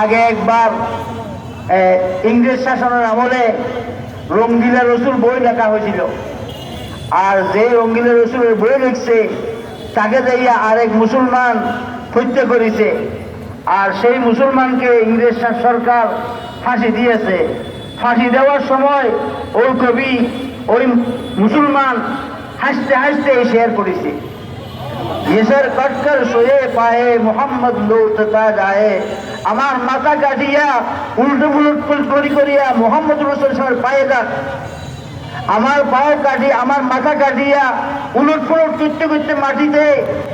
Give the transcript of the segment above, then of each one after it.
আগে একবার ইংরেজ শাসনের আমলে রঙ্গিলা রসুল বই লেখা হয়েছিল, আর যে রঙ্গিলা রসুলের বই লিখছে তাকে দেইয়া আরেক মুসলমান হত্যা করেছে, আর সেই মুসলমানকে ইংরেজ সরকার ফাঁসি দিয়েছে। ফাঁসি দেওয়ার সময় ওই কবি ওই মুসলমান হাসতে হাসতে শেয়ার করেছে, येसर कटकर सोए पाए मोहम्मद लौटता जाए। আমার মাথা কাটিয়া উল্টো পুলট করিয়া মোহাম্মদ রাসূলের পায়ে দাগ, আমার পাও কাটি আমার মাথা কাটিয়া উলট পুলট করতে করতে মাটিতে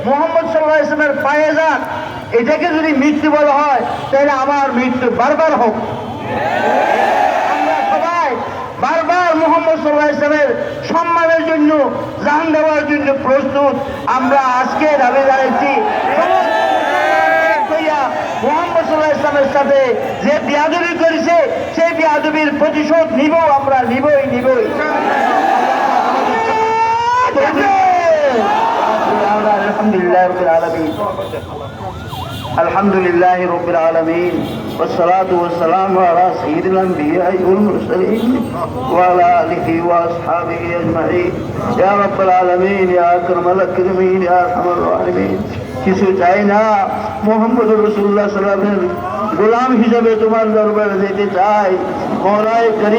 মোহাম্মদ সাল্লাল্লাহু আলাইহি ওয়াসাল্লামের পায়ে দাগ। এটাকে যদি মৃত্যু বলা হয় তাহলে আমার মৃত্যু বারবার হোক। আমরা সবাই বারবার মোহাম্মদ সাল্লাল্লাহু আলাইহি ওয়াসাল্লামের সম্মানের জন্য জান দেওয়ার জন্য প্রস্তুত। আমরা আজকে দাবি জানাচ্ছি মোহাম্মদ সাল্লাল্লাহু আলাইহি ওয়াসাল্লামের সাথে যে বেয়াদবি করেছে সেই বেয়াদবির প্রতিশোধ নিব, আমরা নিবই। আলহামদুলিল্লাহ রাব্বিল আলামিন والصلاه والسلام على سيد الانبياء والمرسلين وعلى اله واصحابه اجمعين يا رب العالمين يا اكرم الاكرمين يا ارحم الراحمين। কিছু চাই না, মুহাম্মদ রাসূলুল্লাহ সাল্লাল্লাহু আলাইহি ওয়াসাল্লামের গোলাম হিসেবে তোমার দরবারে যেতে চাই। মওলাই করিম